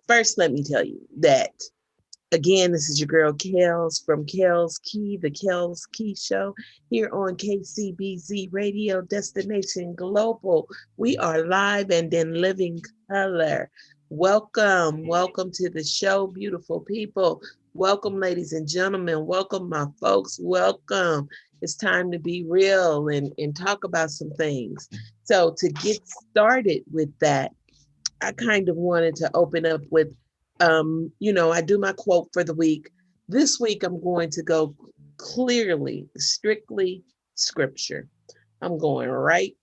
First, let me tell you that, again, this is your girl Kels from Kels Key, the Kels Key Show, here on KCBZ Radio, Destination Global. We are live and in living color. Welcome to the show, beautiful people. Welcome, ladies and gentlemen. Welcome, my folks. Welcome. It's time to be real and talk about some things. So to get started with that, I kind of wanted to open up with, I do my quote for the week. This week, I'm going to go clearly, strictly scripture. I'm going right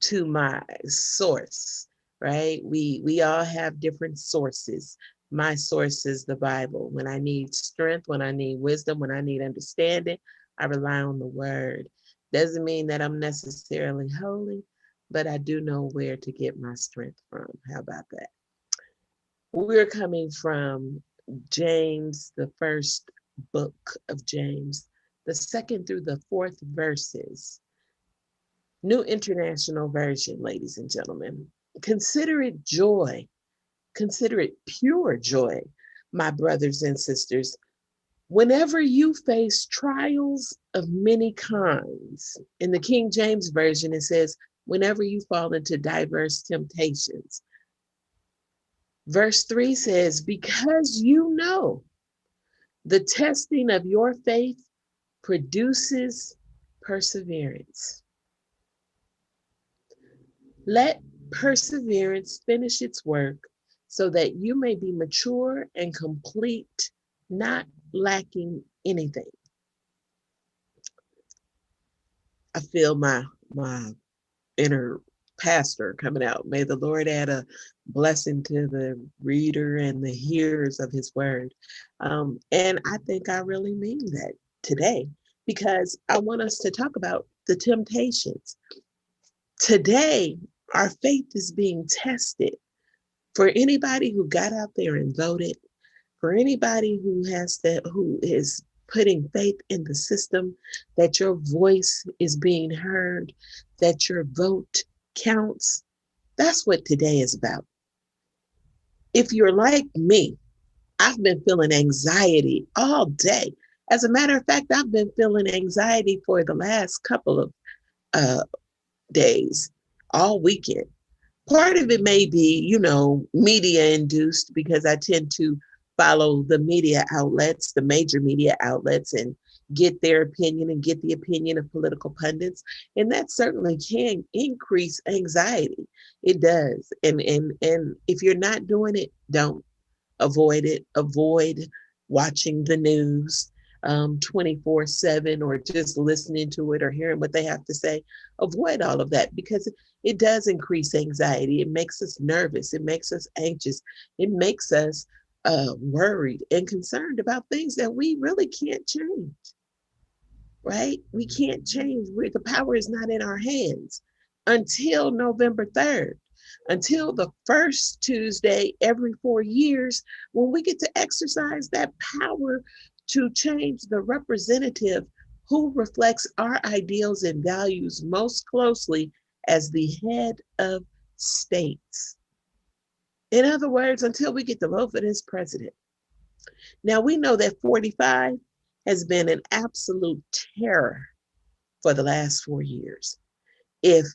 to my source, right? We all have different sources. My source is the Bible. When I need strength, when I need wisdom, when I need understanding, I rely on the word. Doesn't mean that I'm necessarily holy, but I do know where to get my strength from. How about that? We're coming from James, the first book of James, the second through the fourth verses. New International Version, ladies and gentlemen. Consider it joy. Consider it pure joy, my brothers and sisters, whenever you face trials of many kinds. In the King James Version, it says, whenever you fall into diverse temptations. Verse 3 says, because you know the testing of your faith produces perseverance. Let perseverance finish its work so that you may be mature and complete, not lacking anything. I feel my inner pastor coming out. May the Lord add a blessing to the reader and the hearers of his word. And I think I really mean that today, because I want us to talk about the temptations. Today, our faith is being tested. For anybody who got out there and voted, for anybody who is putting faith in the system, that your voice is being heard, that your vote counts. That's what today is about. If you're like me, I've been feeling anxiety all day. As a matter of fact, I've been feeling anxiety for the last couple of days, all weekend. Part of it may be, media induced, because I tend to follow the media outlets, the major media outlets, and get their opinion and get the opinion of political pundits. And that certainly can increase anxiety. It does. And if you're not doing it, don't. Avoid it. Avoid watching the news 24/7, or just listening to it or hearing what they have to say. Avoid all of that, because it does increase anxiety. It makes us nervous. It makes us anxious. It makes us worried and concerned about things that we really can't change, right? We can't change. The power is not in our hands until November 3rd, until the first Tuesday every 4 years, when we get to exercise that power to change the representative who reflects our ideals and values most closely as the head of states. In other words, until we get to vote for this president. Now, we know that 45 has been an absolute terror for the last 4 years. And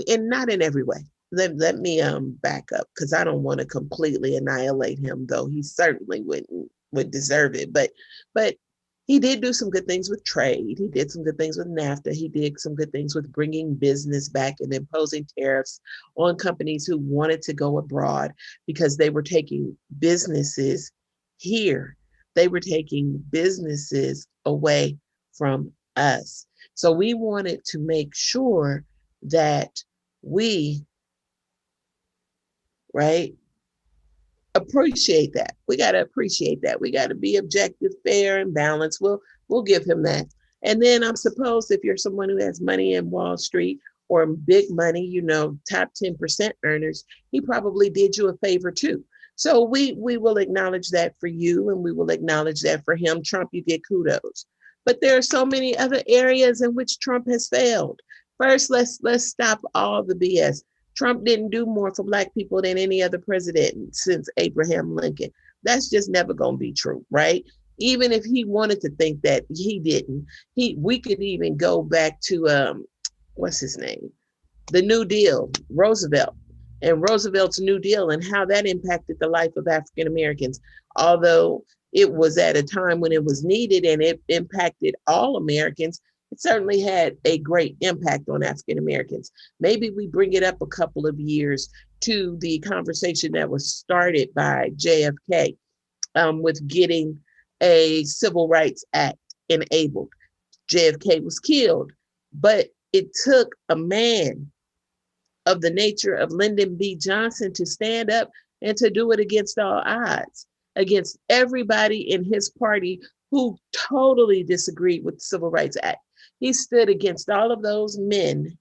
not in every way. Let me back up, because I don't want to completely annihilate him, though he certainly would deserve it. But he did do some good things with trade. He did some good things with NAFTA. He did some good things with bringing business back and imposing tariffs on companies who wanted to go abroad, because they were taking businesses here. They were taking businesses away from us. So we wanted to make sure that we, right, appreciate that. We got to appreciate that. We got to be objective, fair, and balanced. We'll give him that. And then I'm supposed, if you're someone who has money in Wall Street or big money, top 10% earners, he probably did you a favor too. So we will acknowledge that for you, and we will acknowledge that for him. Trump, you get kudos. But there are so many other areas in which Trump has failed. First, let's stop all the BS. Trump didn't do more for Black people than any other president since Abraham Lincoln. That's just never going to be true, right? Even if he wanted to think that, he didn't. We could even go back to what's his name? The New Deal, Roosevelt, and Roosevelt's New Deal, and how that impacted the life of African Americans. Although it was at a time when it was needed and it impacted all Americans, it certainly had a great impact on African Americans. Maybe we bring it up a couple of years to the conversation that was started by JFK, with getting a Civil Rights Act enabled. JFK was killed, but it took a man of the nature of Lyndon B. Johnson to stand up and to do it against all odds, against everybody in his party who totally disagreed with the Civil Rights Act. He stood against all of those men,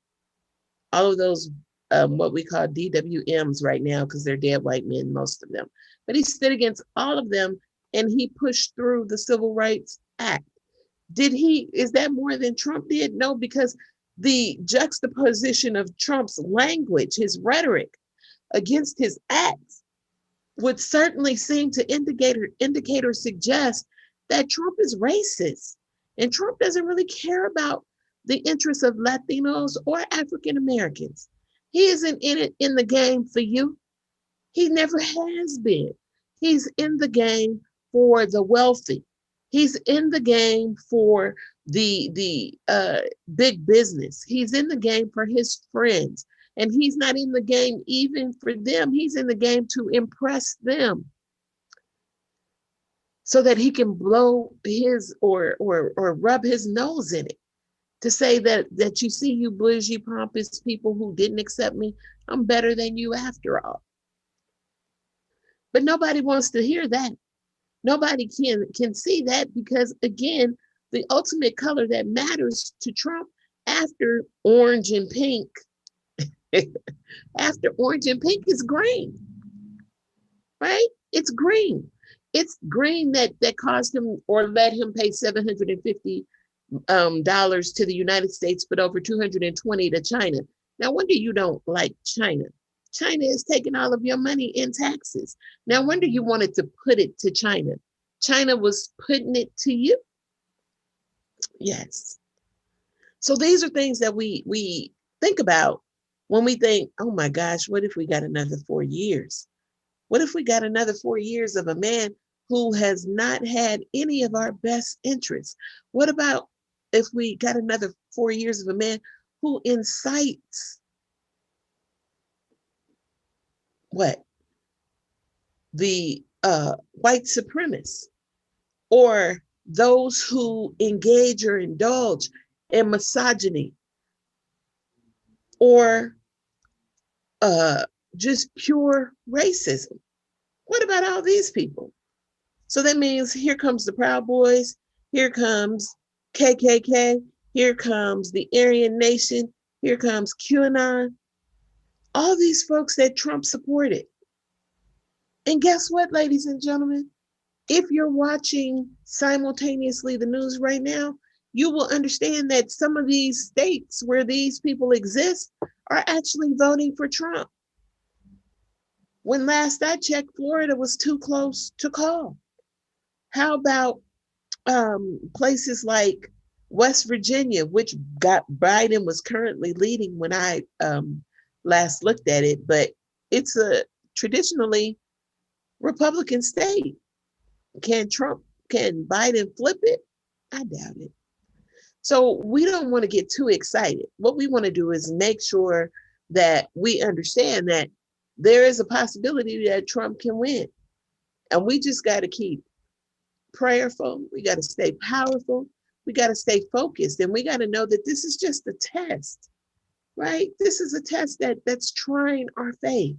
all of those what we call DWMs right now, because they're dead white men, most of them. But he stood against all of them, and he pushed through the Civil Rights Act. Is that more than Trump did? No, because the juxtaposition of Trump's language, his rhetoric against his acts would certainly seem to indicate or suggest that Trump is racist. And Trump doesn't really care about the interests of Latinos or African Americans. He isn't in the game for you. He never has been. He's in the game for the wealthy. He's in the game for the big business. He's in the game for his friends. And he's not in the game even for them. He's in the game to impress them so that he can blow his or rub his nose in it, to say that you see, you bougie, pompous people who didn't accept me, I'm better than you after all. But nobody wants to hear that. Nobody can see that, because again, the ultimate color that matters to Trump after orange and pink, after orange and pink is green, right? It's green. It's green that caused him or let him pay $750 to the United States, but over 220 to China. No wonder you don't like China. China is taking all of your money in taxes. No wonder you wanted to put it to China. China was putting it to you. Yes. So these are things that we think about when we think, oh my gosh, what if we got another 4 years? What if we got another 4 years of a man who has not had any of our best interests? What about if we got another 4 years of a man who incites what? The white supremacists, or those who engage or indulge in misogyny, or just pure racism. What about all these people? So that means here comes the Proud Boys, here comes KKK, here comes the Aryan Nation, here comes QAnon, all these folks that Trump supported. And guess what, ladies and gentlemen? If you're watching simultaneously the news right now, you will understand that some of these states where these people exist are actually voting for Trump. When last I checked, Florida was too close to call. How about places like West Virginia, which Biden was currently leading when I last looked at it, but it's a traditionally Republican state. Can Biden flip it? I doubt it. So we don't want to get too excited. What we want to do is make sure that we understand that there is a possibility that Trump can win. And we just got to keep prayerful. We got to stay powerful. We got to stay focused. And we got to know that this is just a test, right? This is a test that's trying our faith.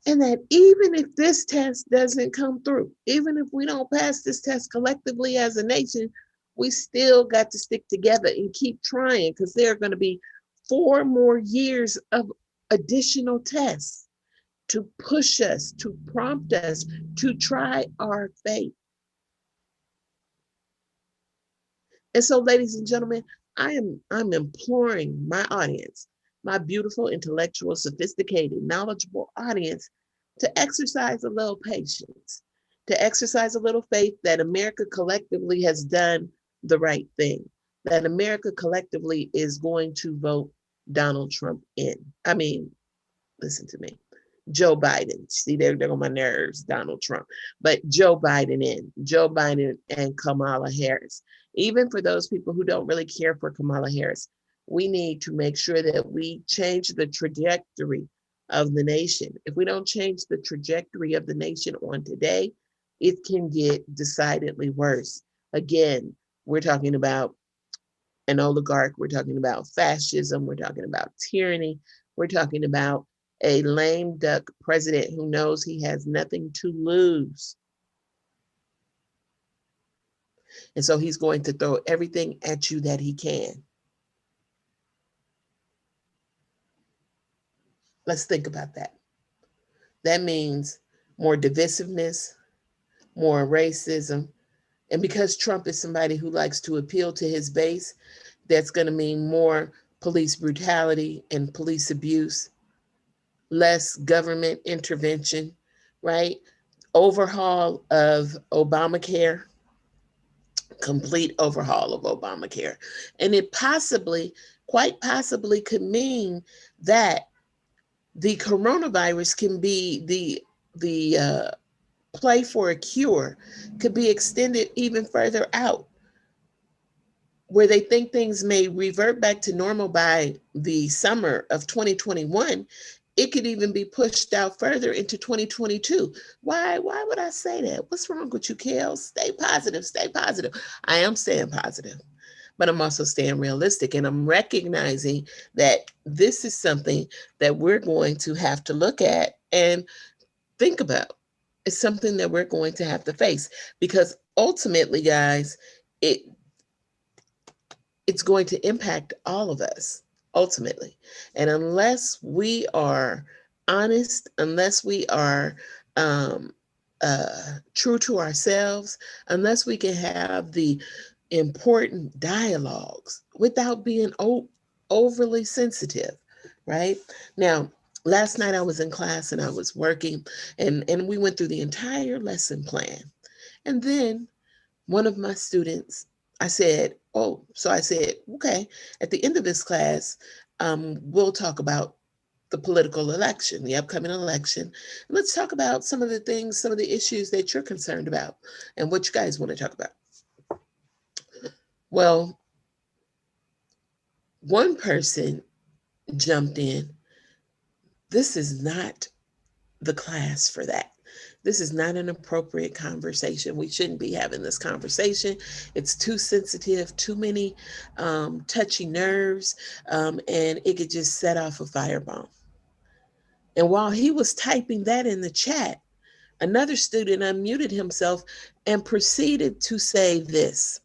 And that even if this test doesn't come through, even if we don't pass this test collectively as a nation, we still got to stick together and keep trying, because there are going to be 4 more years of additional tests to push us, to prompt us, to try our faith. And so, ladies and gentlemen, I'm imploring my audience my beautiful, intellectual, sophisticated, knowledgeable audience to exercise a little patience, to exercise a little faith that America collectively has done the right thing, that America collectively is going to vote Donald Trump in. I mean, listen to me. Joe Biden. See, they're on my nerves, Donald Trump. But Joe Biden in. Joe Biden and Kamala Harris. Even for those people who don't really care for Kamala Harris, we need to make sure that we change the trajectory of the nation. If we don't change the trajectory of the nation on today, it can get decidedly worse. Again, we're talking about an oligarch, we're talking about fascism, we're talking about tyranny, we're talking about a lame duck president who knows he has nothing to lose. And so he's going to throw everything at you that he can. Let's think about that. That means more divisiveness, more racism. And because Trump is somebody who likes to appeal to his base, that's going to mean more police brutality and police abuse, less government intervention, right? Overhaul of Obamacare, complete overhaul of Obamacare. And it possibly, quite possibly, could mean that the coronavirus can be the play for a cure, could be extended even further out, where they think things may revert back to normal by the summer of 2021. It could even be pushed out further into 2022. Why would I say that? What's wrong with you, Kale? Stay positive, stay positive. I am staying positive, but I'm also staying realistic. And I'm recognizing that this is something that we're going to have to look at and think about. It's something that we're going to have to face, because ultimately, guys, it's going to impact all of us ultimately. And unless we are honest, unless we are true to ourselves, unless we can have the important dialogues without being overly sensitive, right? Now, last night I was in class and I was working, and we went through the entire lesson plan. And then one of my students, I said, okay, at the end of this class, we'll talk about the political election, the upcoming election. Let's talk about some of the things, some of the issues that you're concerned about and what you guys want to talk about. Well, one person jumped in. This is not the class for that. This is not an appropriate conversation. We shouldn't be having this conversation. It's too sensitive, too many touchy nerves, and it could just set off a firebomb. And while he was typing that in the chat, another student unmuted himself and proceeded to say this.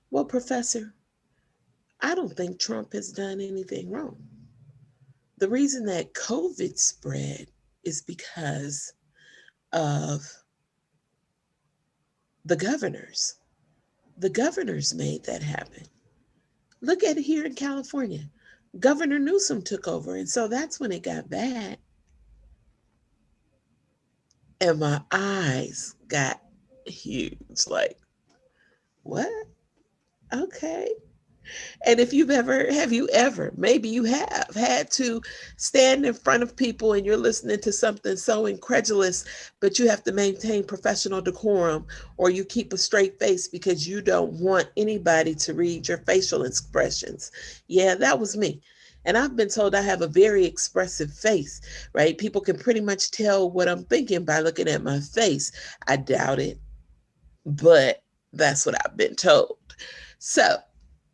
Well, Professor, I don't think Trump has done anything wrong. The reason that COVID spread is because of the governors. The governors made that happen. Look at it here in California. Governor Newsom took over, and so that's when it got bad. And my eyes got huge. Like, what? Okay. And if have you ever, maybe you have had to stand in front of people and you're listening to something so incredulous, but you have to maintain professional decorum, or you keep a straight face because you don't want anybody to read your facial expressions. Yeah, that was me. And I've been told I have a very expressive face, right? People can pretty much tell what I'm thinking by looking at my face. I doubt it, but that's what I've been told. So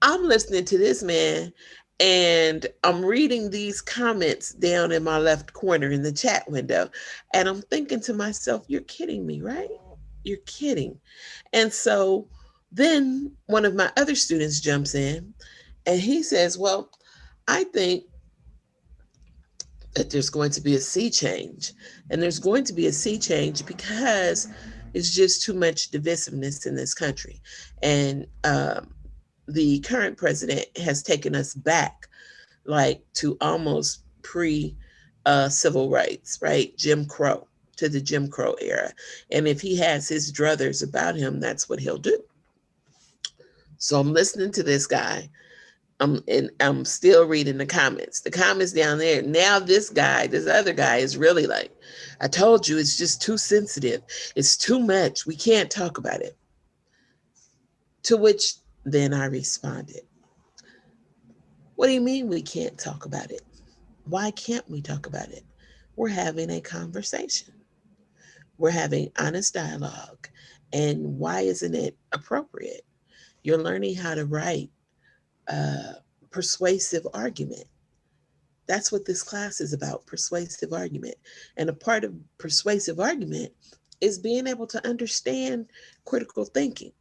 I'm listening to this man and I'm reading these comments down in my left corner in the chat window. And I'm thinking to myself, you're kidding me, right? You're kidding. And so then one of my other students jumps in and he says, well, I think that there's going to be a sea change. And there's going to be a sea change because it's just too much divisiveness in this country. And the current president has taken us back like to almost pre civil rights, right? Jim Crow, to the Jim Crow era. And if he has his druthers about him, that's what he'll do. So I'm listening to this guy. I'm still reading the comments. The comments down there. Now this guy, this other guy is really like, I told you it's just too sensitive. It's too much. We can't talk about it. To which then I responded, what do you mean we can't talk about it? Why can't we talk about it? We're having a conversation. We're having honest dialogue. And why isn't it appropriate? You're learning how to write a persuasive argument. That's what this class is about, persuasive argument. And a part of persuasive argument is being able to understand critical thinking.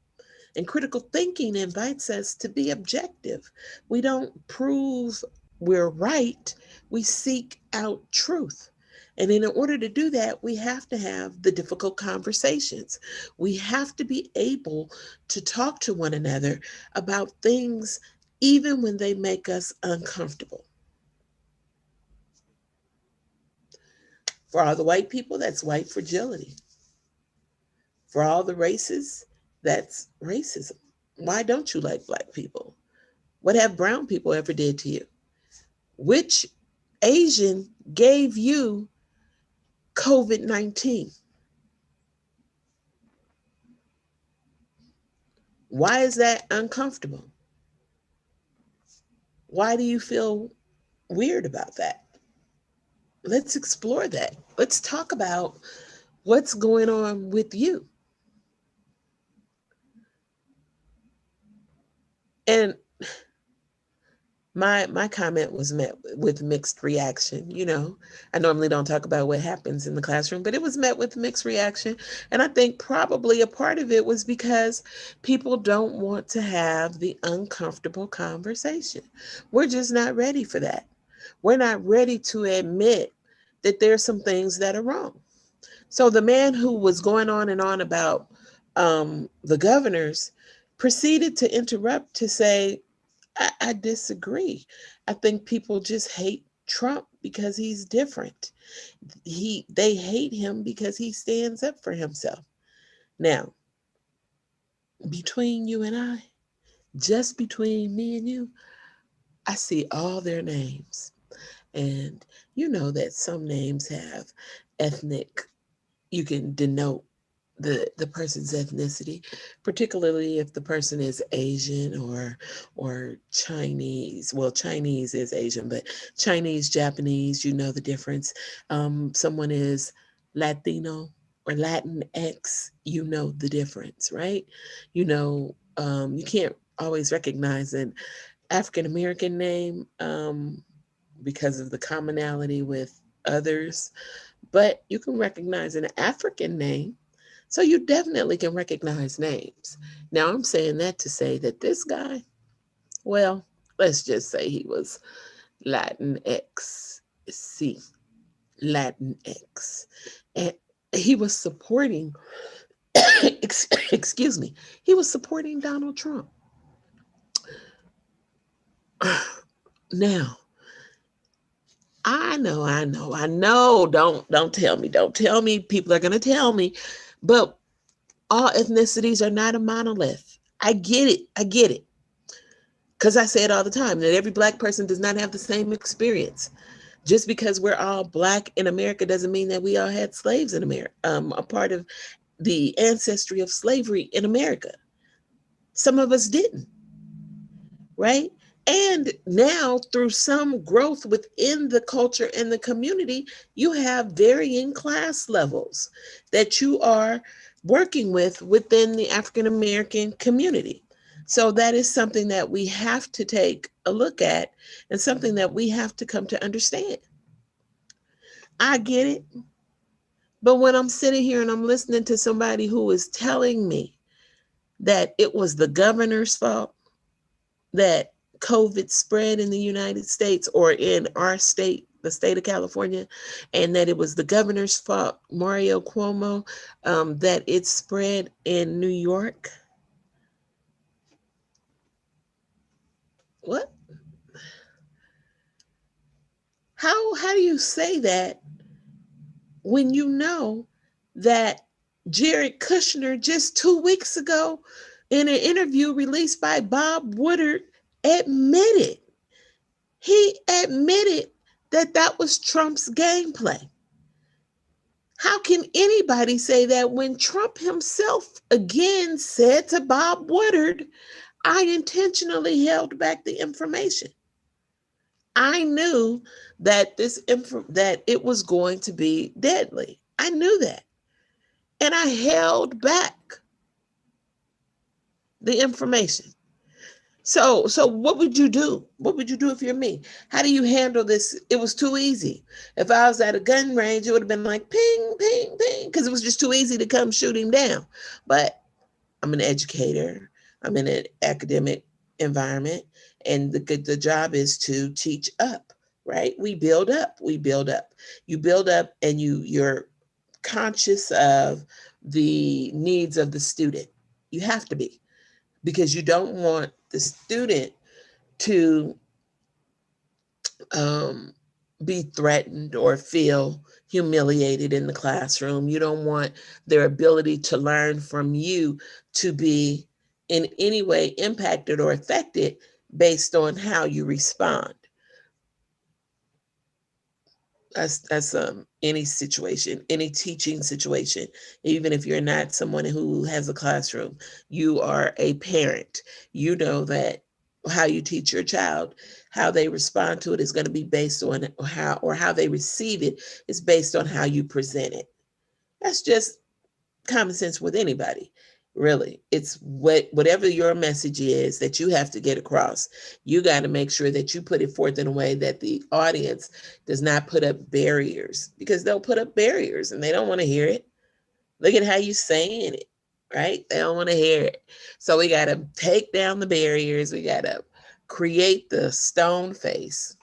And critical thinking invites us to be objective. We don't prove we're right, we seek out truth. And in order to do that, we have to have the difficult conversations. We have to be able to talk to one another about things even when they make us uncomfortable. For all the white people, that's white fragility. For all the races, that's racism. Why don't you like black people? What have brown people ever did to you? Which Asian gave you COVID-19? Why is that uncomfortable? Why do you feel weird about that? Let's explore that. Let's talk about what's going on with you. And my comment was met with mixed reaction. I normally don't talk about what happens in the classroom, but it was met with mixed reaction. And I think probably a part of it was because people don't want to have the uncomfortable conversation. We're just not ready for that. We're not ready to admit that there's some things that are wrong. So the man who was going on and on about the governors proceeded to interrupt to say, I disagree. I think people just hate Trump because he's different. They hate him because he stands up for himself. Now, between you and I, just between me and you, I see all their names. And you know that some names have ethnic, you can denote the person's ethnicity, particularly if the person is Asian or Chinese. Well, Chinese is Asian, but Chinese, Japanese, you know the difference. Someone is Latino or Latinx, you know the difference, right? You can't always recognize an African American name because of the commonality with others, but you can recognize an African name. So you definitely can recognize names. Now, I'm saying that to say that this guy, well, let's just say he was Latinx. See, Latinx. And he was supporting, excuse me, he was supporting Donald Trump. Now, I know. Don't tell me. People are going to tell me. But all ethnicities are not a monolith. I get it. Because I say it all the time that every Black person does not have the same experience. Just because we're all Black in America doesn't mean that we all had slaves in America, a part of the ancestry of slavery in America. Some of us didn't, right? And now, through some growth within the culture and the community, you have varying class levels that you are working with within the African American community. So that is something that we have to take a look at and something that we have to come to understand. I get it. But when I'm sitting here and I'm listening to somebody who is telling me that it was the governor's fault that COVID spread in the United States or in our state, the state of California, and that it was the governor's fault, Mario Cuomo, that it spread in New York. What? How do you say that when you know that Jared Kushner just 2 weeks ago in an interview released by Bob Woodward admitted, he admitted that that was Trump's gameplay. How can anybody say that when Trump himself again said to Bob Woodward, I intentionally held back the information. I knew that that it was going to be deadly. I knew that. And I held back the information. So what would you do? What would you do if you're me? How do you handle this? It was too easy. If I was at a gun range, it would have been like ping, ping, ping, because it was just too easy to come shoot him down. But I'm an educator. I'm in an academic environment, and the job is to teach up, right? We build up. We build up. You build up, and you're conscious of the needs of the student. You have to be, because you don't want the student to be threatened or feel humiliated in the classroom. You don't want their ability to learn from you to be in any way impacted or affected based on how you respond. That's any situation, any teaching situation. Even if you're not someone who has a classroom, you are a parent. You know that how you teach your child, how they respond to it is going to be based on how they receive it is based on how you present it. That's just common sense with anybody. Really, it's whatever your message is that you have to get across. You got to make sure that you put it forth in a way that the audience does not put up barriers, because they'll put up barriers and they don't want to hear it. Look at how you saying it, right? They don't want to hear it. So we got to take down the barriers. We got to create the stone face.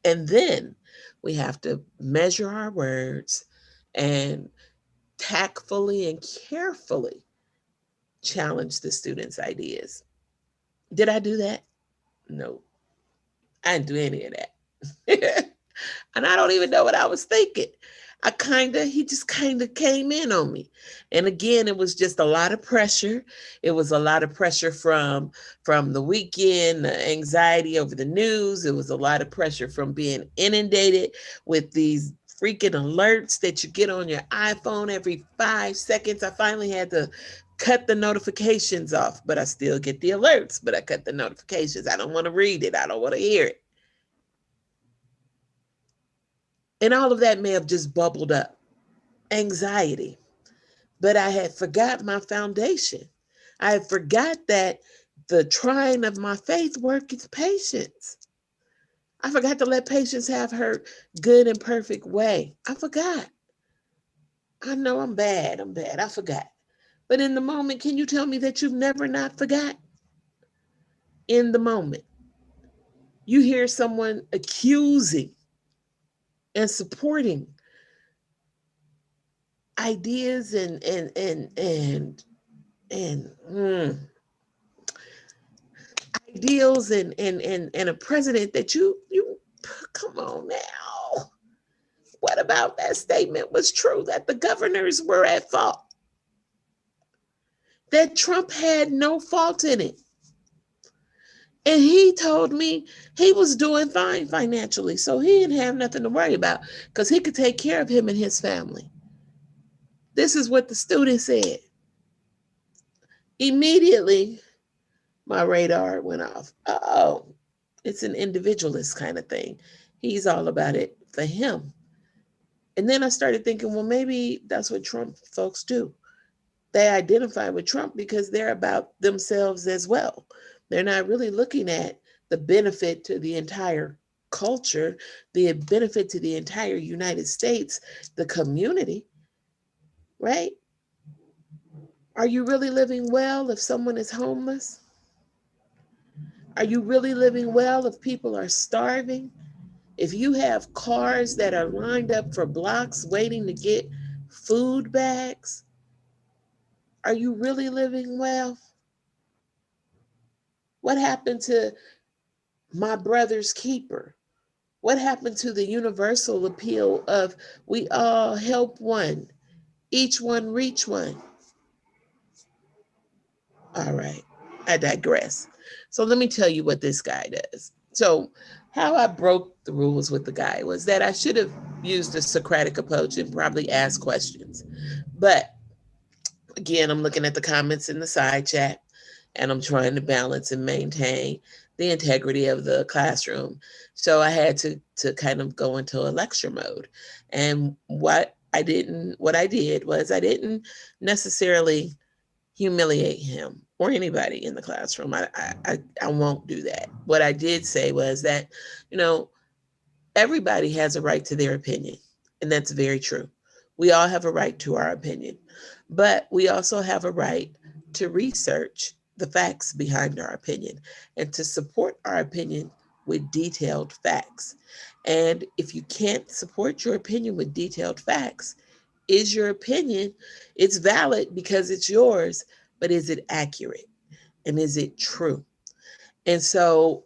And then we have to measure our words and tactfully and carefully challenge the students' ideas. Did I do that? No, I didn't do any of that. And I don't even know what I was thinking. He just kind of came in on me. And again, it was just a lot of pressure. It was a lot of pressure from the weekend, the anxiety over the news. It was a lot of pressure from being inundated with these freaking alerts that you get on your iPhone every 5 seconds. I finally had to cut the notifications off, but I still get the alerts, but I cut the notifications. I don't want to read it. I don't want to hear it. And all of that may have just bubbled up. Anxiety. But I had forgot my foundation. I had forgot that the trying of my faith work is patience. I forgot to let patience have her good and perfect way. I forgot. I know I'm bad. I forgot. But in the moment, can you tell me that you've never not forgot? In the moment, you hear someone accusing and supporting ideas and ideals and a president that you come on now. What about that statement was true, that the governors were at fault, that Trump had no fault in it? And he told me he was doing fine financially, so he didn't have nothing to worry about because he could take care of him and his family. This is what the student said. Immediately, my radar went off. Oh, it's an individualist kind of thing. He's all about it for him. And then I started thinking, well, maybe that's what Trump folks do. They identify with Trump because they're about themselves as well. They're not really looking at the benefit to the entire culture, the benefit to the entire United States, the community, right? Are you really living well if someone is homeless? Are you really living well if people are starving? If you have cars that are lined up for blocks waiting to get food bags, are you really living well? What happened to my brother's keeper What happened to the universal appeal of we all help one, each one reach one? All right, I digress. So let me tell you what this guy does. So, how I broke the rules with the guy was that I should have used a Socratic approach and probably asked questions. But again, I'm looking at the comments in the side chat and I'm trying to balance and maintain the integrity of the classroom. So I had to kind of go into a lecture mode. And what I did was I didn't necessarily humiliate him or anybody in the classroom. I won't do that. What I did say was that, you know, everybody has a right to their opinion, and that's very true. We all have a right to our opinion, but we also have a right to research the facts behind our opinion and to support our opinion with detailed facts. And if you can't support your opinion with detailed facts, is your opinion, it's valid because it's yours, but is it accurate and is it true? And so,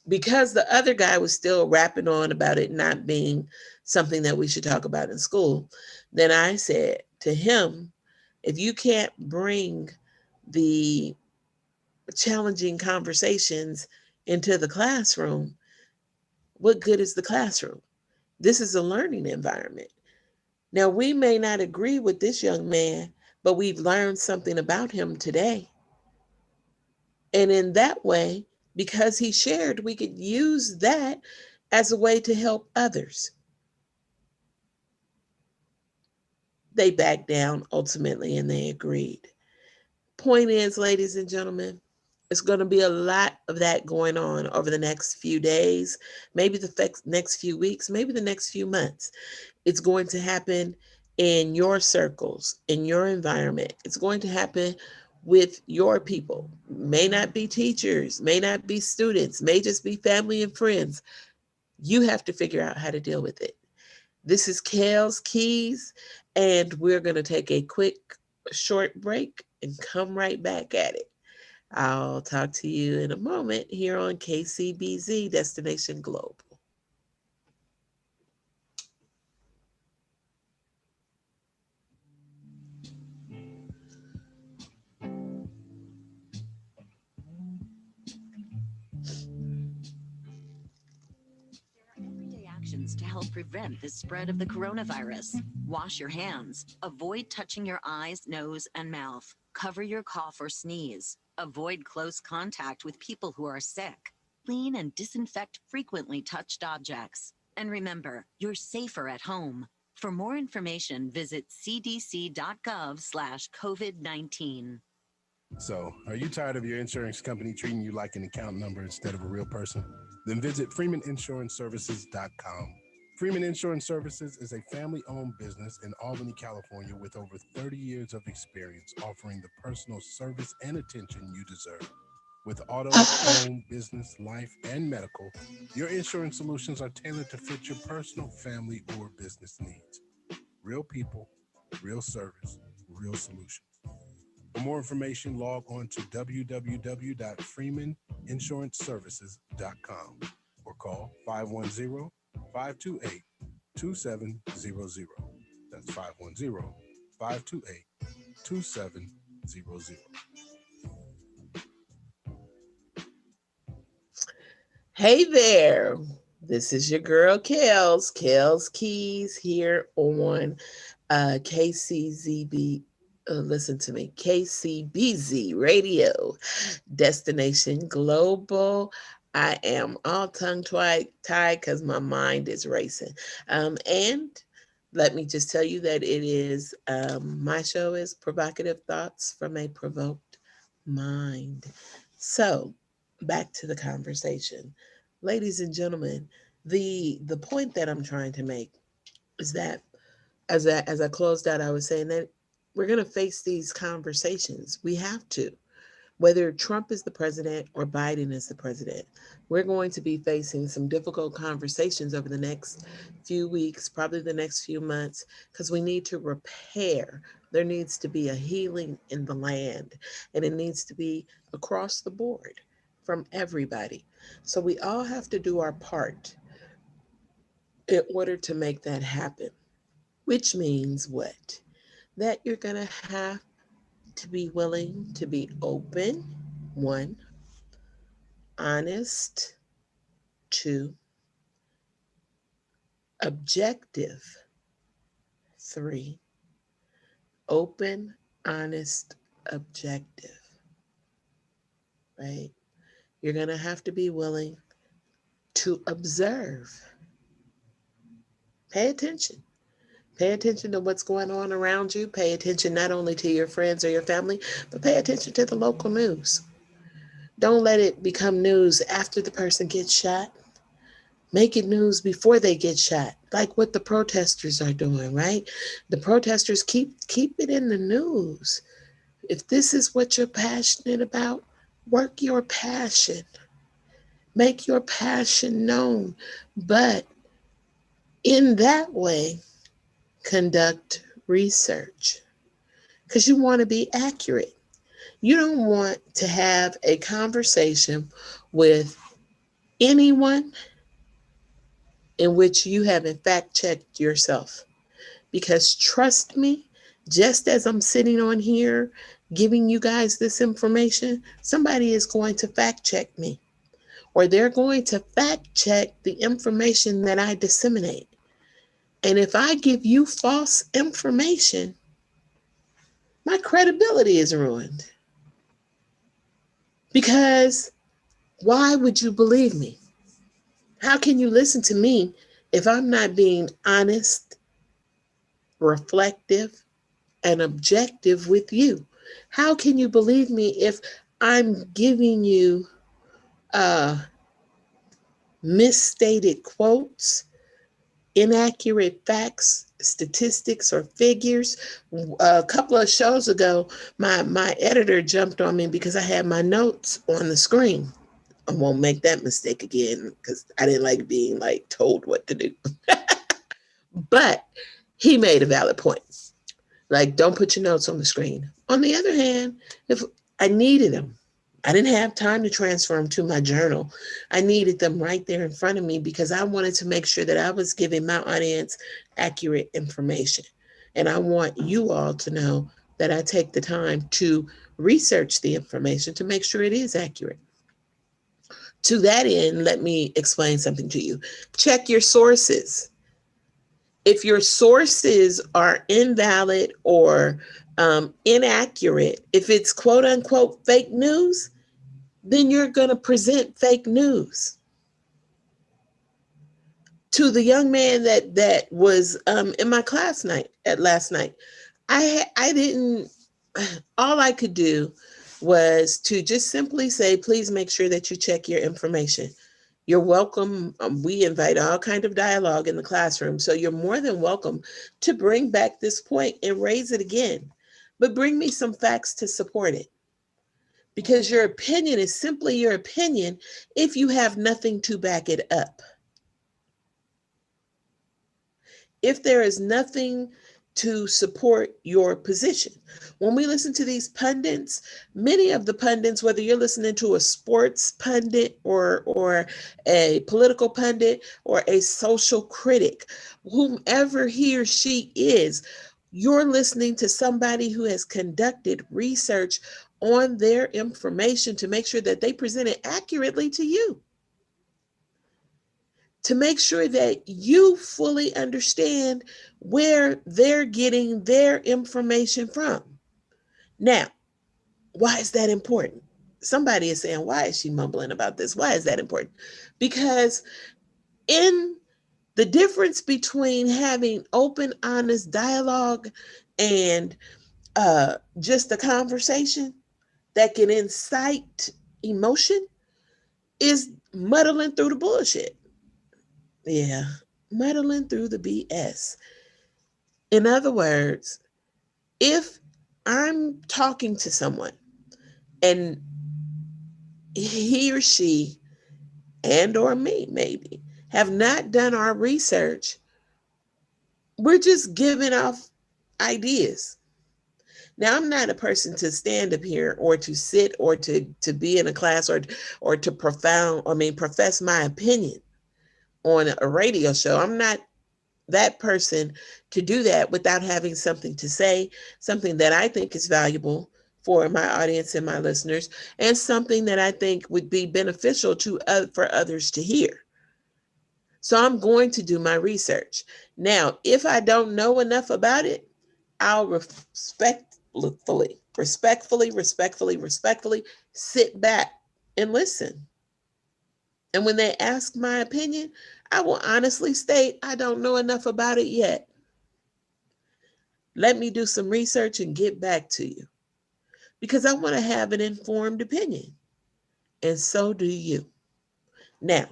because the other guy was still rapping on about it not being something that we should talk about in school, then I said to him, if you can't bring the challenging conversations into the classroom, what good is the classroom? This is a learning environment. Now, we may not agree with this young man, but we've learned something about him today. And in that way, because he shared, we could use that as a way to help others. They backed down ultimately and they agreed. Point is, ladies and gentlemen, it's going to be a lot of that going on over the next few days, maybe the next few weeks, maybe the next few months. It's going to happen in your circles, in your environment. It's going to happen with your people. May not be teachers, may not be students, may just be family and friends. You have to figure out how to deal with it. This is Kale's Keys, and we're going to take a quick, short break and come right back at it. I'll talk to you in a moment here on KCBZ Destination Global. Everyday actions to help prevent the spread of the coronavirus. Wash your hands. Avoid touching your eyes, nose, and mouth. Cover your cough or sneeze. Avoid close contact with people who are sick. Clean and disinfect frequently touched objects. And remember, you're safer at home. For more information, visit cdc.gov/COVID-19. So, are you tired of your insurance company treating you like an account number instead of a real person? Then visit freemaninsurancservices.com. Freeman Insurance Services is a family-owned business in Albany, California with over 30 years of experience offering the personal service and attention you deserve. With auto, home, business, life, and medical, your insurance solutions are tailored to fit your personal, family, or business needs. Real people, real service, real solutions. For more information, log on to www.freemaninsurancservices.com or call 510-528-2700. That's 510-528-2700. Hey there. This is your girl Kels Keys here on KCZB. Listen to me, KCBZ Radio, Destination Global. I am all tongue tied because my mind is racing. And let me just tell you that it is my show is Provocative Thoughts from a Provoked Mind. So back to the conversation, ladies and gentlemen. The point that I'm trying to make is that as I closed out, I was saying that we're going to face these conversations. We have to. Whether Trump is the president or Biden is the president, we're going to be facing some difficult conversations over the next few weeks, probably the next few months, because we need to repair. There needs to be a healing in the land, and it needs to be across the board from everybody. So we all have to do our part. in order to make that happen, which means what? That you're going to have to be willing to be open, one, honest, two, objective, three, open, honest, objective, right? You're going to have to be willing to observe. Pay attention. Pay attention to what's going on around you. Pay attention not only to your friends or your family, but pay attention to the local news. Don't let it become news after the person gets shot. Make it news before they get shot, like what the protesters are doing, right? The protesters keep it in the news. If this is what you're passionate about, work your passion. Make your passion known. But in that way, conduct research, because you want to be accurate. You don't want to have a conversation with anyone in which you haven't fact checked yourself. Because trust me, just as I'm sitting on here giving you guys this information, somebody is going to fact check me, or they're going to fact check the information that I disseminate. And if I give you false information, my credibility is ruined. Because why would you believe me? How can you listen to me if I'm not being honest, reflective, and objective with you? How can you believe me if I'm giving you misstated quotes, inaccurate facts, statistics, or figures? A couple of shows ago, my editor jumped on me because I had my notes on the screen. I won't make that mistake again because I didn't like being told what to do. But he made a valid point. Don't put your notes on the screen. On the other hand, if I needed them, I didn't have time to transfer them to my journal. I needed them right there in front of me because I wanted to make sure that I was giving my audience accurate information. And I want you all to know that I take the time to research the information to make sure it is accurate. To that end, let me explain something to you. Check your sources. If your sources are invalid or inaccurate, if it's quote unquote fake news, then you're going to present fake news. To the young man that was in my class last night, I didn't. All I could do was to just simply say, please make sure that you check your information. You're welcome. We invite all kinds of dialogue in the classroom. So you're more than welcome to bring back this point and raise it again. But bring me some facts to support it. Because your opinion is simply your opinion if you have nothing to back it up. If there is nothing to support your position. When we listen to these pundits, many of the pundits, whether you're listening to a sports pundit or a political pundit or a social critic, whomever he or she is, you're listening to somebody who has conducted research on their information to make sure that they present it accurately to you. To make sure that you fully understand where they're getting their information from. Now, why is that important? Somebody is saying, why is she mumbling about this? Why is that important? Because in the difference between having open, honest dialogue and just a conversation that can incite emotion is muddling through the bullshit. Yeah, muddling through the BS. In other words, if I'm talking to someone and he or she and or me maybe have not done our research, we're just giving off ideas. Now, I'm not a person to stand up here or to sit or to be in a class or to profess my opinion on a radio show. I'm not that person to do that without having something to say, something that I think is valuable for my audience and my listeners, and something that I think would be beneficial to for others to hear. So I'm going to do my research. Now, if I don't know enough about it, I'll respectfully sit back and listen. And when they ask my opinion, I will honestly state I don't know enough about it yet. Let me do some research and get back to you, because I want to have an informed opinion. And so do you. Now,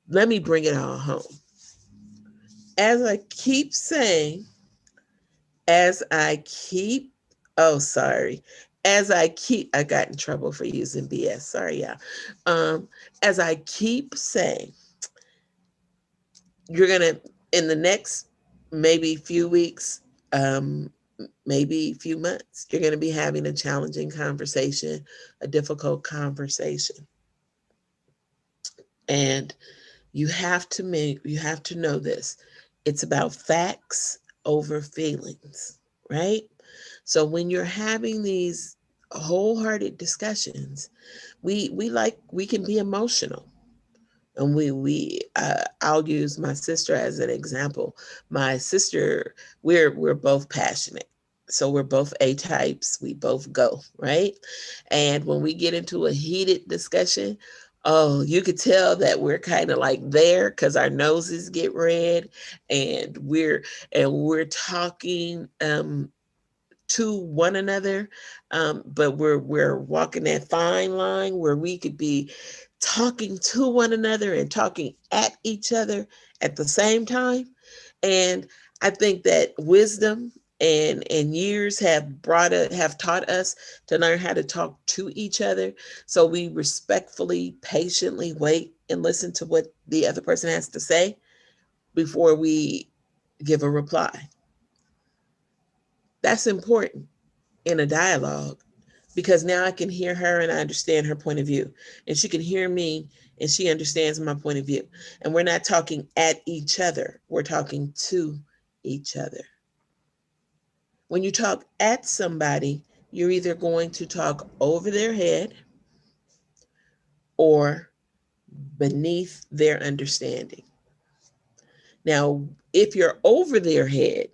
let me bring it all home. As I keep saying, as I keep, oh, sorry. I got in trouble for using BS. Sorry, y'all. As I keep saying, you're going to, in the next maybe few weeks, um, maybe a few months, you're going to be having a challenging conversation, a difficult conversation. And you have to know this. It's about facts over feelings, right? So when you're having these wholehearted discussions, we can be emotional. And I'll use my sister as an example. My sister, we're both passionate. So we're both A types. We both go, right? And when we get into a heated discussion, oh, you could tell that we're kind of like there because our noses get red, and we're talking to one another, but we're walking that fine line where we could be talking to one another and talking at each other at the same time. And I think that wisdom and years have taught us to learn how to talk to each other. So we respectfully, patiently wait and listen to what the other person has to say before we give a reply. That's important in a dialogue, because now I can hear her and I understand her point of view, and she can hear me and she understands my point of view. And we're not talking at each other, we're talking to each other. When you talk at somebody, you're either going to talk over their head or beneath their understanding. Now, if you're over their head,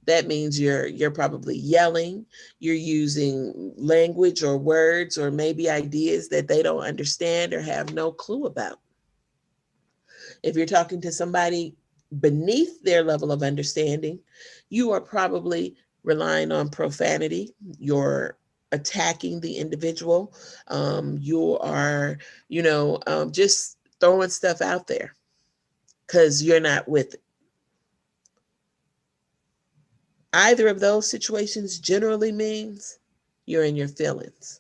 that means you're probably yelling, you're using language or words or maybe ideas that they don't understand or have no clue about. If you're talking to somebody beneath their level of understanding, you are probably relying on profanity. You're attacking the individual. You are, just throwing stuff out there because you're not with it. Either of those situations generally means you're in your feelings.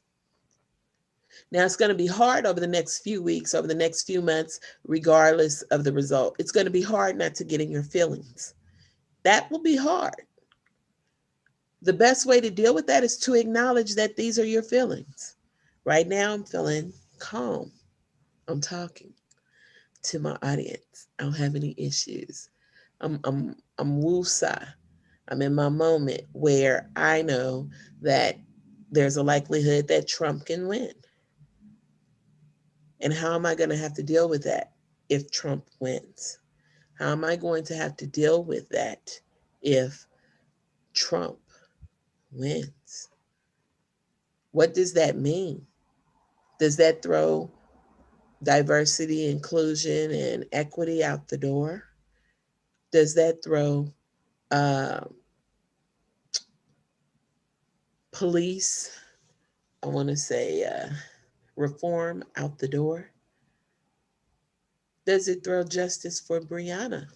Now, it's going to be hard over the next few weeks, over the next few months, regardless of the result. It's going to be hard not to get in your feelings. That will be hard. The best way to deal with that is to acknowledge that these are your feelings. Right now, I'm feeling calm. I'm talking to my audience. I don't have any issues. I'm woosah. I'm in my moment where I know that there's a likelihood that Trump can win. And how am I going to have to deal with that if Trump wins? How am I going to have to deal with that if Trump wins? What does that mean? Does that throw diversity, inclusion, and equity out the door? Does that throw uh, police, I want to say reform out the door? Does it throw justice for Breonna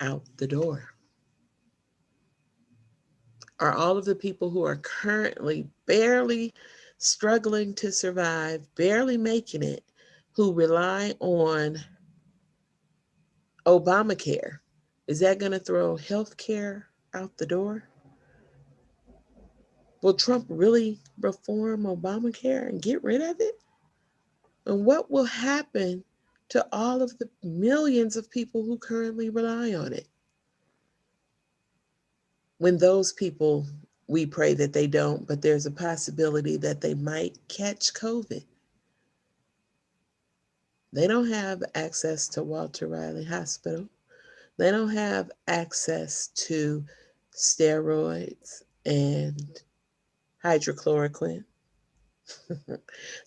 out the door? Are all of the people who are currently barely struggling to survive, barely making it, who rely on Obamacare, is that going to throw health care out the door? Will Trump really reform Obamacare and get rid of it? And what will happen to all of the millions of people who currently rely on it. When those people, we pray that they don't, but there's a possibility that they might catch COVID. They don't have access to Walter Riley Hospital. They don't have access to steroids and hydrochloroquine.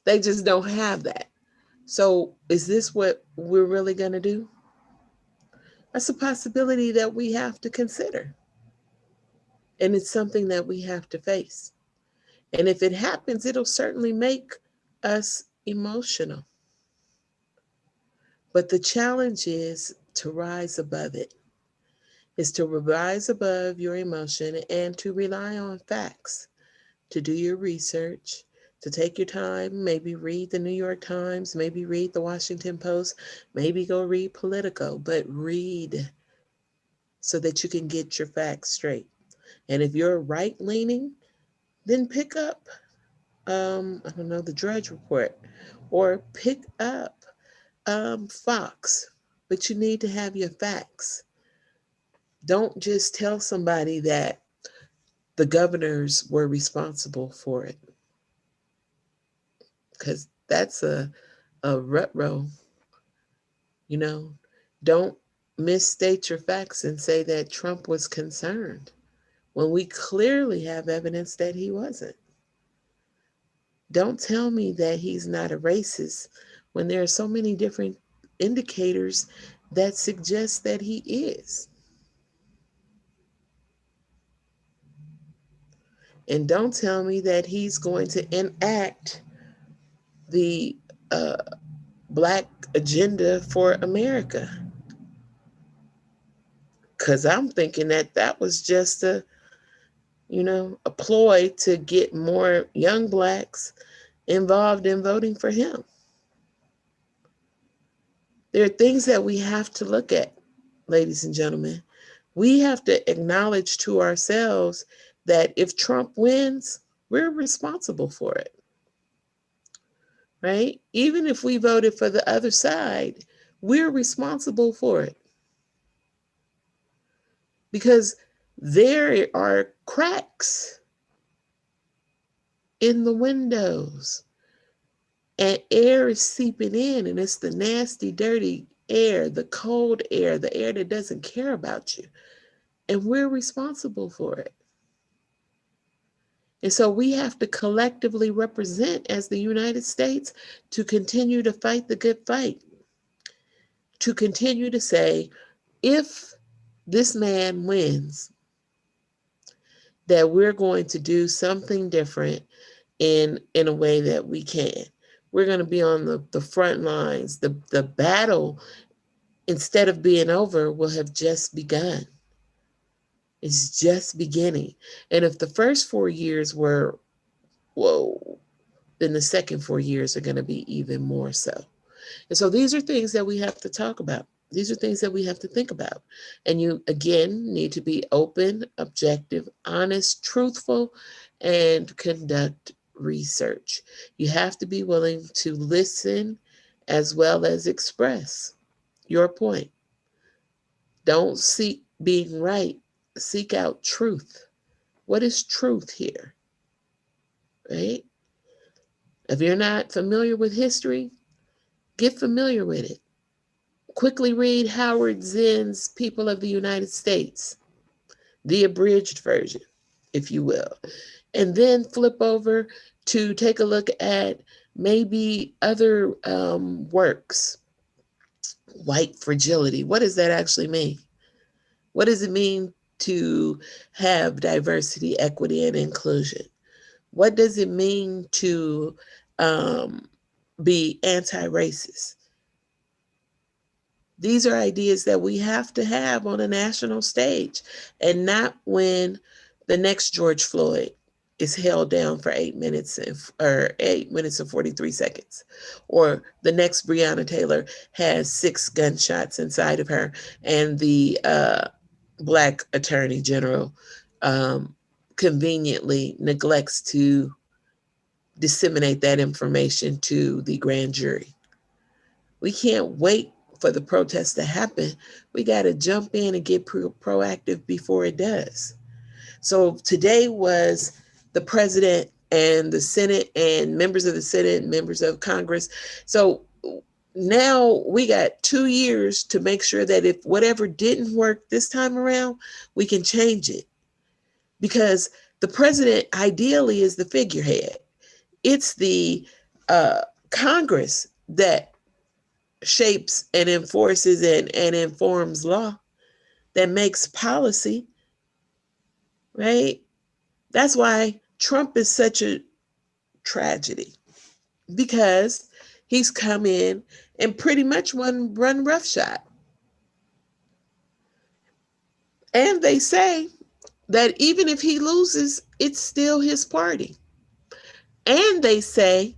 They just don't have that. So is this what we're really going to do? That's a possibility that we have to consider. And it's something that we have to face. And if it happens, it'll certainly make us emotional. But the challenge is to rise above it, is to rise above your emotion and to rely on facts, to do your research, to take your time, maybe read the New York Times, maybe read the Washington Post, maybe go read Politico, but read so that you can get your facts straight. And if you're right leaning, then pick up, the Drudge Report, or pick up Fox, but you need to have your facts. Don't just tell somebody that the governors were responsible for it, because that's a retro. Don't misstate your facts and say that Trump was concerned when we clearly have evidence that he wasn't. Don't tell me that he's not a racist when there are so many different indicators that suggest that he is. And don't tell me that he's going to enact the Black agenda for America. Because I'm thinking that was just a ploy to get more young Blacks involved in voting for him. There are things that we have to look at, ladies and gentlemen. We have to acknowledge to ourselves that if Trump wins, we're responsible for it, right? Even if we voted for the other side, we're responsible for it. Because there are cracks in the windows and air is seeping in, and it's the nasty, dirty air, the cold air, the air that doesn't care about you. And we're responsible for it. And so we have to collectively represent as the United States to continue to fight the good fight, to continue to say, if this man wins, that we're going to do something different in a way that we can. We're going to be on the front lines. The battle, instead of being over, will have just begun. It's just beginning. And if the first 4 years were, whoa, then the second 4 years are going to be even more so. And so these are things that we have to talk about. These are things that we have to think about. And you, again, need to be open, objective, honest, truthful, and conduct research. You have to be willing to listen as well as express your point. Don't seek being right. Seek out truth. What is truth here? Right? If you're not familiar with history, get familiar with it. Quickly read Howard Zinn's People of the United States, the abridged version, if you will. And then flip over to take a look at maybe other works. White fragility. What does that actually mean? What does it mean to have diversity, equity, and inclusion? What does it mean to be anti-racist? These are ideas that we have to have on a national stage, and not when the next George Floyd is held down for 8 minutes or 8 minutes and 43 seconds, or the next Breonna Taylor has 6 gunshots inside of her, and the Black Attorney General conveniently neglects to disseminate that information to the grand jury. We can't wait for the protest to happen. We got to jump in and get proactive before it does. So today was the president and the Senate and members of the Senate and members of Congress. So now we got 2 years to make sure that if whatever didn't work this time around, we can change it. Because the president ideally is the figurehead. It's the Congress that shapes and enforces and informs law, that makes policy, right? That's why Trump is such a tragedy, because he's come in and pretty much run roughshod. And they say that even if he loses, it's still his party. And they say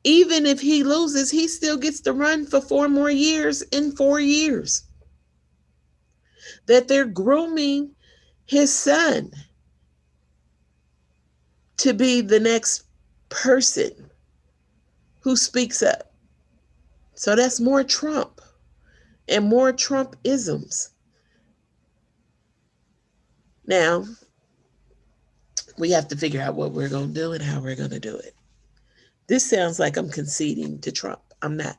even if he loses, he still gets to run for 4 more years in 4 years. That they're grooming his son to be the next person who speaks up. So that's more Trump and more Trump-isms. Now, we have to figure out what we're going to do and how we're going to do it. This sounds like I'm conceding to Trump. I'm not.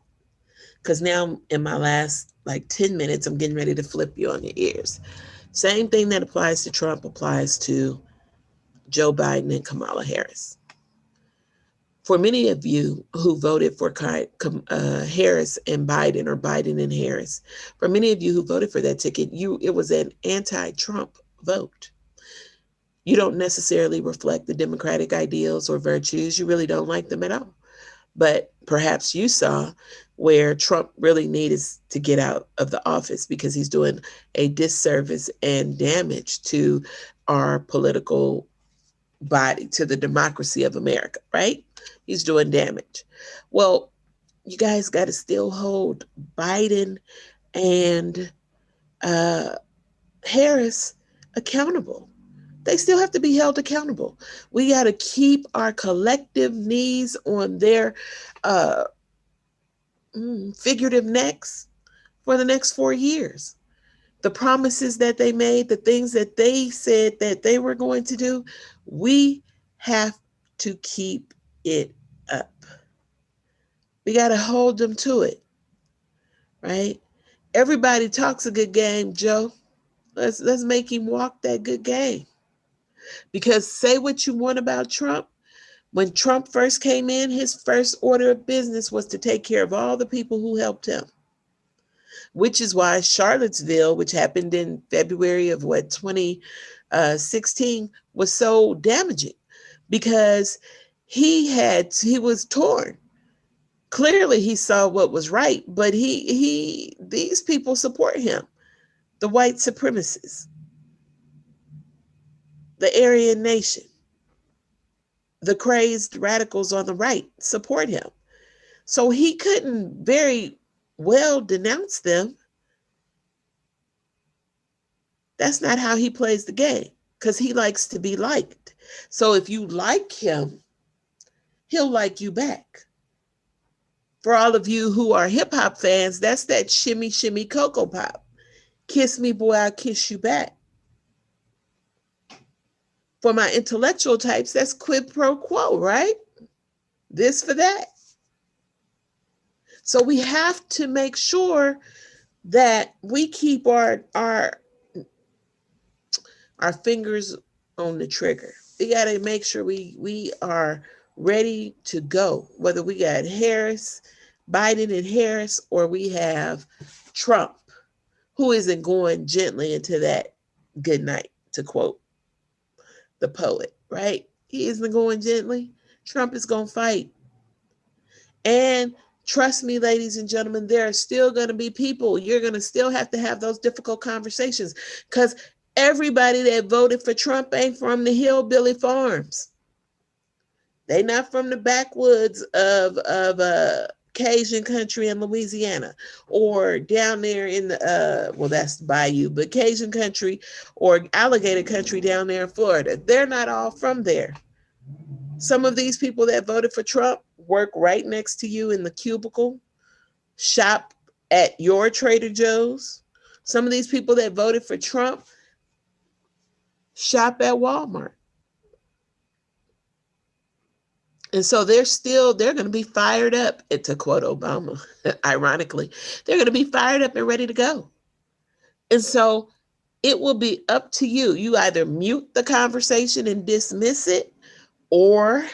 Because now in my last 10 minutes, I'm getting ready to flip you on your ears. Same thing that applies to Trump applies to Joe Biden and Kamala Harris. For many of you who voted for Harris and Biden, or Biden and Harris, for many of you who voted for that ticket, it was an anti-Trump vote. You don't necessarily reflect the Democratic ideals or virtues. You really don't like them at all. But perhaps you saw where Trump really needs to get out of the office because he's doing a disservice and damage to our political body, to the democracy of America, right? He's doing damage. Well, you guys got to still hold Biden and Harris accountable. They still have to be held accountable. We got to keep our collective knees on their figurative necks for the next 4 years. The promises that they made, the things that they said that they were going to do, we have to keep it up. We got to hold them to it, right? Everybody talks a good game, Joe. Let's make him walk that good game. Because say what you want about Trump, when Trump first came in, his first order of business was to take care of all the people who helped him. Which is why Charlottesville, which happened in February of 2016, was so damaging, because he was torn. Clearly he saw what was right, but these people support him. The white supremacists, the Aryan Nation, the crazed radicals on the right support him. So he couldn't very well denounce them. That's not how he plays the game, because he likes to be liked. So if you like him, he'll like you back. For all of you who are hip hop fans, that's that shimmy, shimmy, cocoa pop. Kiss me, boy, I'll kiss you back. For my intellectual types, that's quid pro quo, right? This for that. So we have to make sure that we keep our fingers on the trigger. We got to make sure we are ready to go, whether we got Biden and Harris, or we have Trump, who isn't going gently into that good night, to quote the poet, right? He isn't going gently. Trump is going to fight. And trust me, ladies and gentlemen, there are still going to be people. You're going to still have to have those difficult conversations, because everybody that voted for Trump ain't from the hillbilly farms. They not from the backwoods of Cajun country in Louisiana, or down there in the, that's Bayou, but Cajun country or alligator country down there in Florida. They're not all from there. Some of these people that voted for Trump work right next to you in the cubicle, shop at your Trader Joe's. Some of these people that voted for Trump shop at Walmart. And so they're going to be fired up, to quote Obama, ironically, they're going to be fired up and ready to go. And so it will be up to you. You either mute the conversation and dismiss it, or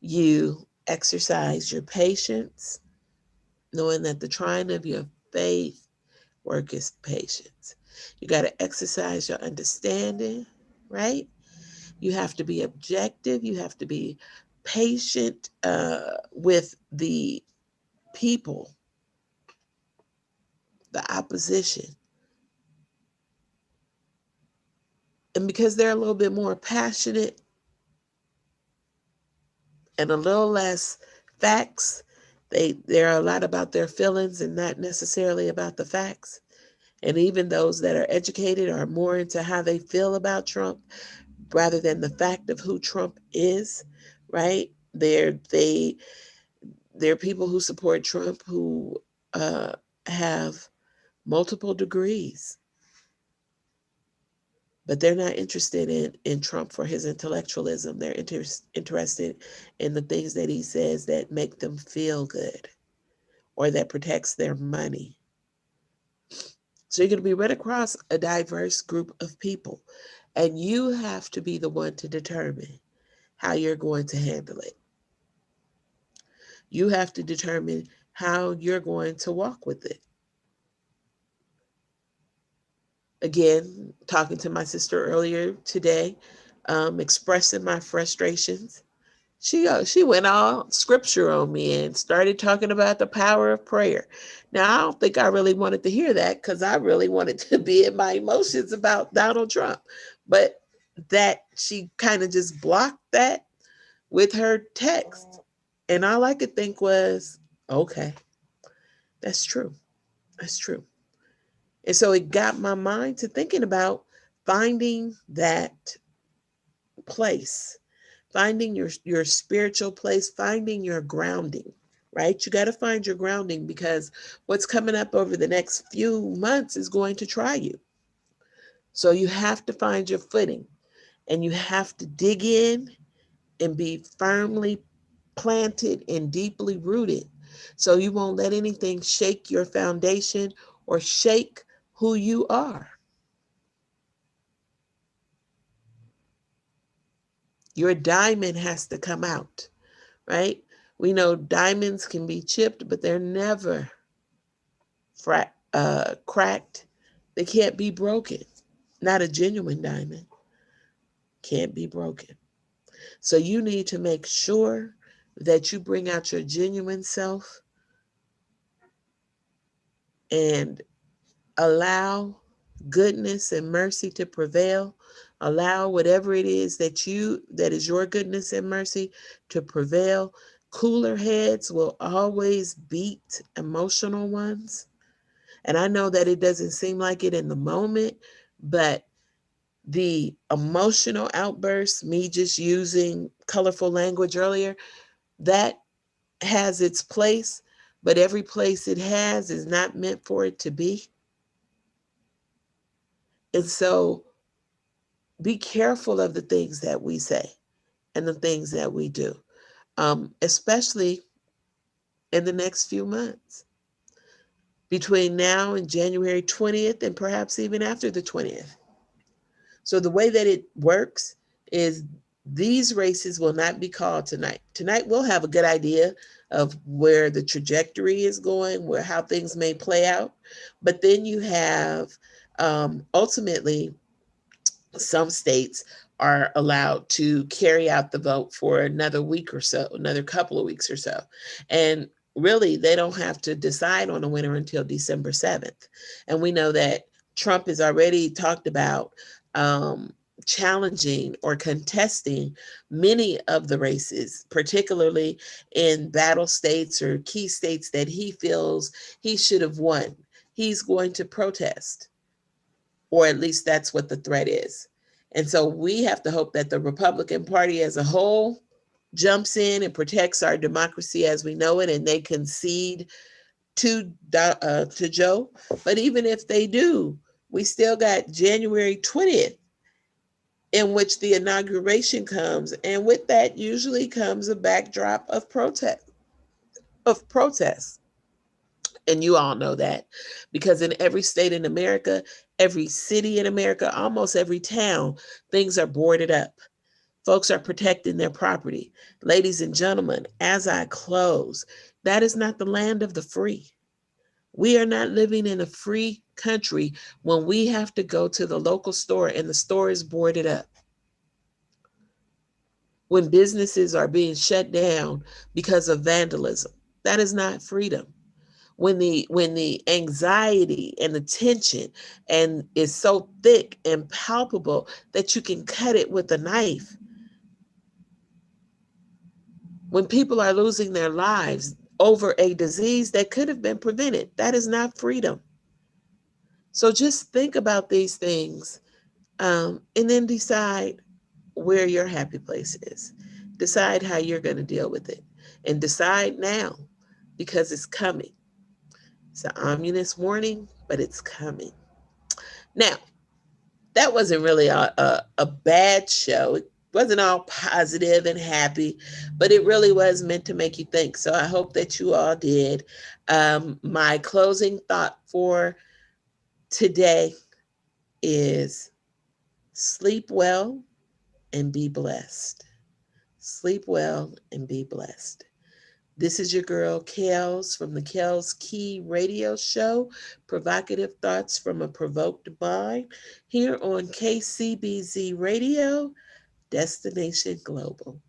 you exercise your patience, knowing that the trying of your faith worketh patience. You got to exercise your understanding, right? You have to be objective. You have to be patient with the people, the opposition. And because they're a little bit more passionate and a little less facts, they're a lot about their feelings and not necessarily about the facts. And even those that are educated are more into how they feel about Trump rather than the fact of who Trump is, right? They're people who support Trump who have multiple degrees, but they're not interested in Trump for his intellectualism. They're interested in the things that he says that make them feel good or that protects their money. So you're going to be right across a diverse group of people, and you have to be the one to determine how you're going to handle it. You have to determine how you're going to walk with it. Again, talking to my sister earlier today, expressing my frustrations. She went all scripture on me and started talking about the power of prayer. Now, I don't think I really wanted to hear that because I really wanted to be in my emotions about Donald Trump. But that she kind of just blocked that with her text. And all I could think was, okay, that's true. That's true. And so it got my mind to thinking about finding that place, finding your spiritual place, finding your grounding, right? You got to find your grounding because what's coming up over the next few months is going to try you. So you have to find your footing and you have to dig in and be firmly planted and deeply rooted so you won't let anything shake your foundation or shake who you are. Your diamond has to come out, right? We know diamonds can be chipped, but they're never cracked. They can't be broken. Not a genuine diamond can't be broken. So you need to make sure that you bring out your genuine self and allow goodness and mercy to prevail. Allow whatever it is that is your goodness and mercy to prevail. Cooler heads will always beat emotional ones. And I know that it doesn't seem like it in the moment, but the emotional outbursts, me just using colorful language earlier, that has its place, but every place it has is not meant for it to be. And so be careful of the things that we say and the things that we do, especially in the next few months. Between now and January 20th and perhaps even after the 20th. So the way that it works is these races will not be called tonight. Tonight we'll have a good idea of where the trajectory is going, how things may play out. But then you have ultimately some states are allowed to carry out the vote for another week or so, another couple of weeks or so. And really, they don't have to decide on a winner until December 7th. And we know that Trump has already talked about challenging or contesting many of the races, particularly in battle states or key states that he feels he should have won. He's going to protest, or at least that's what the threat is. And so we have to hope that the Republican Party as a whole jumps in and protects our democracy as we know it, and they concede to Joe. But even if they do, we still got January 20th, in which the inauguration comes, and with that usually comes a backdrop of protest. And you all know that, because in every state in America, every city in America, almost every town, things are boarded up. Folks are protecting their property. Ladies and gentlemen, as I close, that is not the land of the free. We are not living in a free country when we have to go to the local store and the store is boarded up. When businesses are being shut down because of vandalism, that is not freedom. When the anxiety and the tension and is so thick and palpable that you can cut it with a knife, when people are losing their lives over a disease that could have been prevented, that is not freedom. So just think about these things, and then decide where your happy place is. Decide how you're going to deal with it, and decide now, because it's coming. It's an ominous warning, but it's coming. Now, that wasn't really a bad show. It wasn't all positive and happy, but it really was meant to make you think. So I hope that you all did. My closing thought for today is sleep well and be blessed. Sleep well and be blessed. This is your girl, Kels, from the Kels Key Radio Show, provocative thoughts from a provoked mind, here on KCBZ Radio, Destination Global.